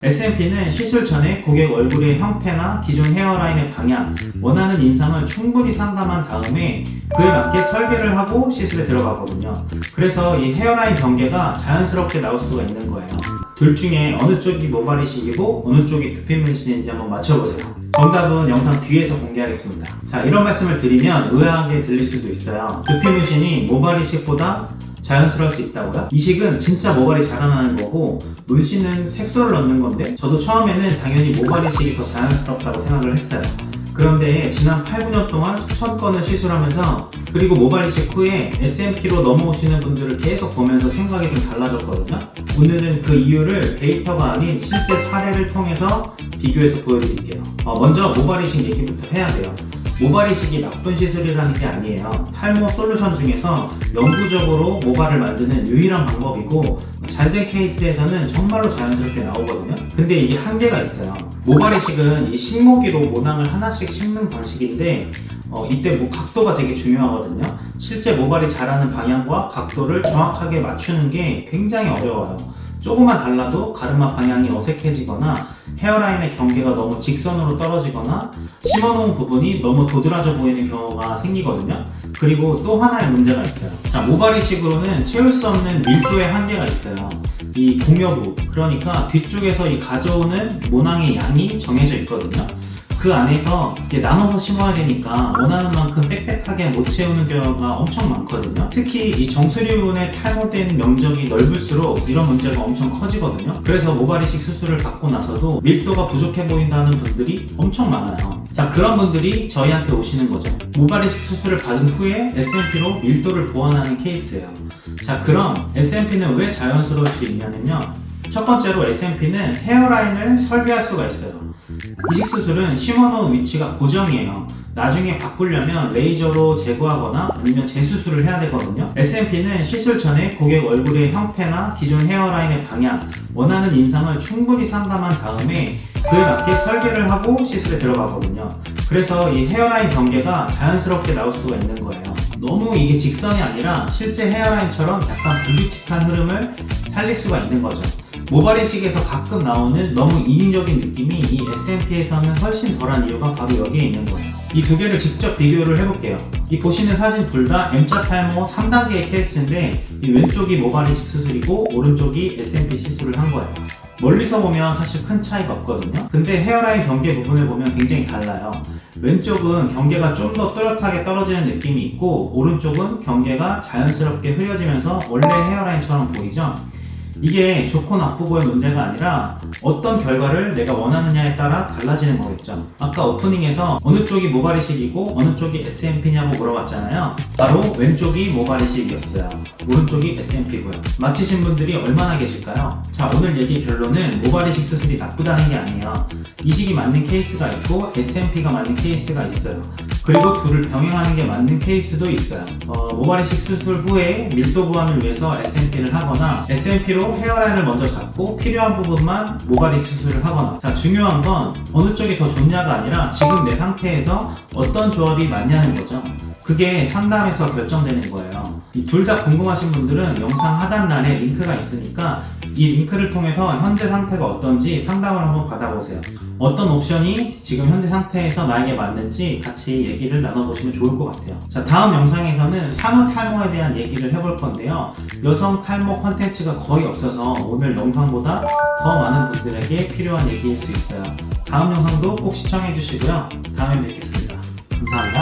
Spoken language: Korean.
SMP는 시술 전에 고객 얼굴의 형태나 기존 헤어라인의 방향, 원하는 인상을 충분히 상담한 다음에 그에 맞게 설계를 하고 시술에 들어가거든요. 그래서 이 헤어라인 경계가 자연스럽게 나올 수가 있는 거예요. 둘 중에 어느 쪽이 모발이식이고 어느 쪽이 두피 문신인지 한번 맞춰보세요. 정답은 영상 뒤에서 공개하겠습니다. 자, 이런 말씀을 드리면 의아하게 들릴 수도 있어요. 두피 문신이 모발이식보다 자연스러울 수 있다고요? 이식은 진짜 모발이 자라나는 거고 문신은 색소를 넣는 건데 저도 처음에는 당연히 모발이식이 더 자연스럽다고 생각을 했어요. 그런데 지난 8, 9년 동안 수천 건을 시술하면서 그리고 모발이식 후에 SMP로 넘어오시는 분들을 계속 보면서 생각이 좀 달라졌거든요. 오늘은 그 이유를 데이터가 아닌 실제 사례를 통해서 비교해서 보여드릴게요. 먼저 모발이식 얘기부터 해야 돼요. 모발이식이 나쁜 시술이라는 게 아니에요. 탈모 솔루션 중에서 영구적으로 모발을 만드는 유일한 방법이고 잘된 케이스에서는 정말로 자연스럽게 나오거든요. 근데 이게 한계가 있어요. 모발이식은 이 식모기로 모낭을 하나씩 심는 방식인데 이때 각도가 되게 중요하거든요. 실제 모발이 자라는 방향과 각도를 정확하게 맞추는 게 굉장히 어려워요. 조금만 달라도 가르마 방향이 어색해지거나 헤어라인의 경계가 너무 직선으로 떨어지거나 심어놓은 부분이 너무 도드라져 보이는 경우가 생기거든요. 그리고 또 하나의 문제가 있어요. 자, 모발이식으로는 채울 수 없는 밀도의 한계가 있어요. 이 공여부, 그러니까 뒤쪽에서 이 가져오는 모낭의 양이 정해져 있거든요. 그 안에서 이제 나눠서 심어야 되니까 원하는 만큼 빽빽하게 못 채우는 경우가 엄청 많거든요. 특히 이 정수리부분에 탈모된 면적이 넓을수록 이런 문제가 엄청 커지거든요. 그래서 모발이식 수술을 받고 나서도 밀도가 부족해 보인다는 분들이 엄청 많아요. 자, 그런 분들이 저희한테 오시는 거죠. 모발이식 수술을 받은 후에 SMP로 밀도를 보완하는 케이스예요. 자, 그럼 SMP는 왜 자연스러울 수 있냐면요. 첫 번째로 SMP는 헤어라인을 설계할 수가 있어요. 이식 수술은 심어놓은 위치가 고정이에요. 나중에 바꾸려면 레이저로 제거하거나 아니면 재수술을 해야 되거든요. SMP는 시술 전에 고객 얼굴의 형태나 기존 헤어라인의 방향, 원하는 인상을 충분히 상담한 다음에 그에 맞게 설계를 하고 시술에 들어가거든요. 그래서 이 헤어라인 경계가 자연스럽게 나올 수가 있는 거예요. 너무 이게 직선이 아니라 실제 헤어라인처럼 약간 불규칙한 흐름을 살릴 수가 있는 거죠. 모발이식에서 가끔 나오는 너무 인위적인 느낌이 이 SMP에서는 훨씬 덜한 이유가 바로 여기에 있는 거예요. 이 두 개를 직접 비교를 해볼게요. 이 보시는 사진 둘 다 M자 탈모 3단계의 케이스인데 이 왼쪽이 모발이식 수술이고 오른쪽이 SMP 시술을 한 거예요. 멀리서 보면 사실 큰 차이가 없거든요. 근데 헤어라인 경계 부분을 보면 굉장히 달라요. 왼쪽은 경계가 좀 더 뚜렷하게 떨어지는 느낌이 있고 오른쪽은 경계가 자연스럽게 흐려지면서 원래 헤어라인처럼 보이죠? 이게 좋고 나쁘고의 문제가 아니라 어떤 결과를 내가 원하느냐에 따라 달라지는 거겠죠. 아까 오프닝에서 어느 쪽이 모발이식이고 어느 쪽이 SMP냐고 물어봤잖아요. 바로 왼쪽이 모발이식이었어요. 오른쪽이 SMP고요. 마치신 분들이 얼마나 계실까요? 자, 오늘 얘기 결론은 모발이식 수술이 나쁘다는 게 아니에요. 이식이 맞는 케이스가 있고 SMP가 맞는 케이스가 있어요. 그리고 둘을 병행하는 게 맞는 케이스도 있어요. 모발이식 수술 후에 밀도 보완을 위해서 SMP를 하거나 SMP로 헤어라인을 먼저 잡고 필요한 부분만 모발이식 수술을 하거나. 자, 중요한 건 어느 쪽이 더 좋냐가 아니라 지금 내 상태에서 어떤 조합이 맞냐는 거죠. 그게 상담에서 결정되는 거예요. 이 둘 다 궁금하신 분들은 영상 하단란에 링크가 있으니까 이 링크를 통해서 현재 상태가 어떤지 상담을 한번 받아보세요. 어떤 옵션이 지금 현재 상태에서 나에게 맞는지 같이 얘기를 나눠보시면 좋을 것 같아요. 자, 다음 영상에서는 산후 탈모에 대한 얘기를 해볼 건데요. 여성 탈모 컨텐츠가 거의 없어서 오늘 영상보다 더 많은 분들에게 필요한 얘기일 수 있어요. 다음 영상도 꼭 시청해 주시고요. 다음에 뵙겠습니다. 감사합니다.